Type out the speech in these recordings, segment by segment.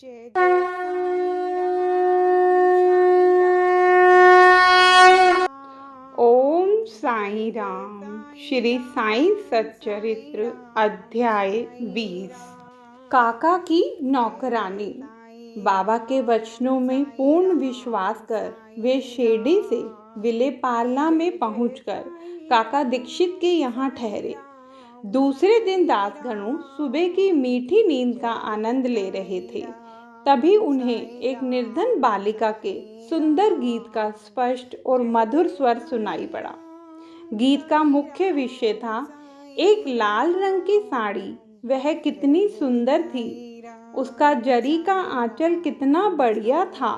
जय जय साईं राम। ओम साई राम। श्री साई सच्चरित्र अध्याय 20। काका की नौकरानी। बाबा के वचनों में पूर्ण विश्वास कर वे शिरडी से विलेपार्ला में पहुंचकर काका दीक्षित के यहाँ ठहरे। दूसरे दिन दासगणों सुबह की मीठी नींद का आनंद ले रहे थे। तभी उन्हें एक निर्धन बालिका के सुंदर गीत का स्पष्ट और मधुर स्वर सुनाई पड़ा। गीत का मुख्य विषय था एक लाल रंग की साड़ी, वह कितनी सुंदर थी, उसका जरी का आंचल कितना बढ़िया था,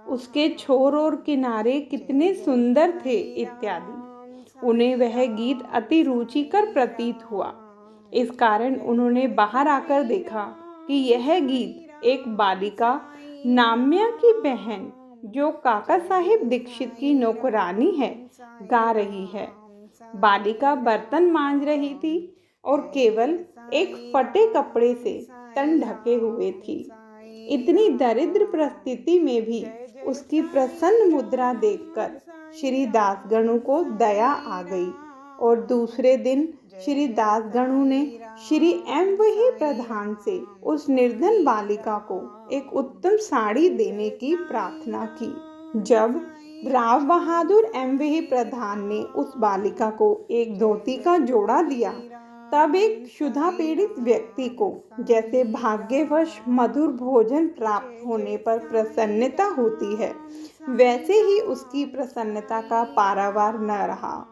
उसके छोर और किनारे कितने सुंदर थे इत्यादि। उन्हें वह गीत अति रुचिकर प्रतीत हुआ। इस कारण उन्होंने बाहर आकर देखा कि यह गीत एक बालिका नाम्या की बहन, जो काका साहेब दीक्षित की नौकरानी है, गा रही है। बालिका बर्तन मांज रही थी और केवल एक फटे कपड़े से तन ढके हुए थी। इतनी दरिद्र परिस्थिति में भी उसकी प्रसन्न मुद्रा देखकर श्री दासगणु को दया आ गई और दूसरे दिन श्री दासगणु ने श्री एम वही प्रधान से उस निर्धन बालिका को एक उत्तम साड़ी देने की प्रार्थना की। जब राव बहादुर एम वही प्रधान ने उस बालिका को एक धोती का जोड़ा दिया, तब एक क्षुधा पीड़ित व्यक्ति को जैसे भाग्यवश मधुर भोजन प्राप्त होने पर प्रसन्नता होती है, वैसे ही उसकी प्रसन्नता का पारावार न रहा।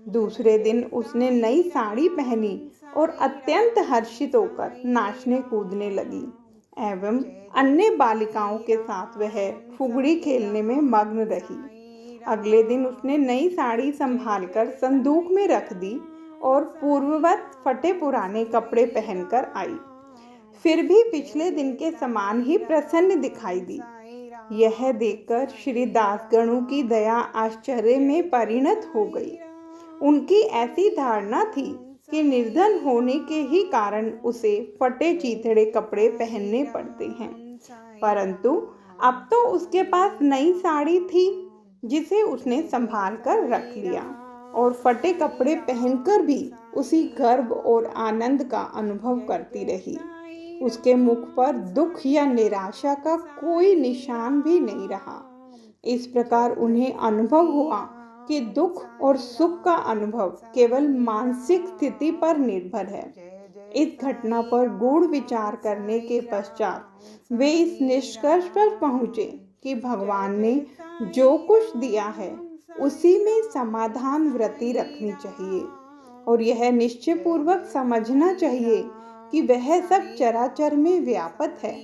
दूसरे दिन उसने नई साड़ी पहनी और अत्यंत हर्षित होकर नाचने कूदने लगी एवं अन्य बालिकाओं के साथ वह फुगड़ी खेलने में मग्न रही। अगले दिन उसने नई साड़ी संभालकर संदूक में रख दी और पूर्ववत फटे पुराने कपड़े पहनकर आई। फिर भी पिछले दिन के समान ही प्रसन्न दिखाई दी। यह देखकर श्री दासगणु की दया आश्चर्य में परिणत हो गई। उनकी ऐसी धारणा थी कि निर्धन होने के ही कारण उसे फटे चीथड़े कपड़े पहनने पड़ते हैं, परंतु अब तो उसके पास नई साड़ी थी जिसे उसने संभाल कर रख लिया और फटे कपड़े पहनकर भी उसी गर्व और आनंद का अनुभव करती रही। उसके मुख पर दुख या निराशा का कोई निशान भी नहीं रहा। इस प्रकार उन्हें अनुभव हुआ कि दुख और सुख का अनुभव केवल मानसिक स्थिति पर निर्भर है। इस घटना पर गूढ़ विचार करने के पश्चात वे इस निष्कर्ष पर पहुंचे कि भगवान ने जो कुछ दिया है उसी में समाधान वृत्ति रखनी चाहिए और यह निश्चय पूर्वक समझना चाहिए कि वह सब चराचर में व्यापक है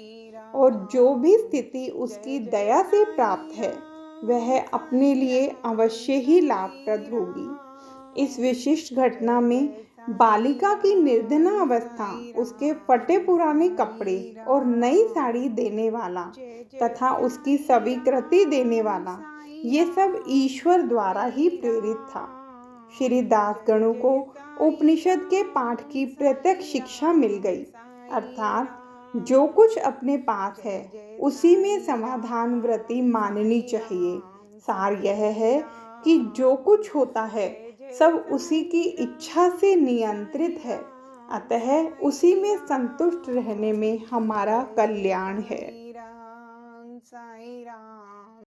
और जो भी स्थिति उसकी दया से प्राप्त है वह अपने लिए अवश्य ही लाभप्रद होगी। इस विशिष्ट घटना में बालिका की निर्धना अवस्था, उसके फटे पुराने कपड़े और नई साड़ी देने वाला तथा उसकी स्वीकृति देने वाला, ये सब ईश्वर द्वारा ही प्रेरित था। श्री दासगणु को उपनिषद के पाठ की प्रत्यक्ष शिक्षा मिल गई, अर्थात जो कुछ अपने पास है उसी में समाधान वृत्ति माननी चाहिए। सार यह है कि जो कुछ होता है सब उसी की इच्छा से नियंत्रित है, अतः उसी में संतुष्ट रहने में हमारा कल्याण है। साईं राम।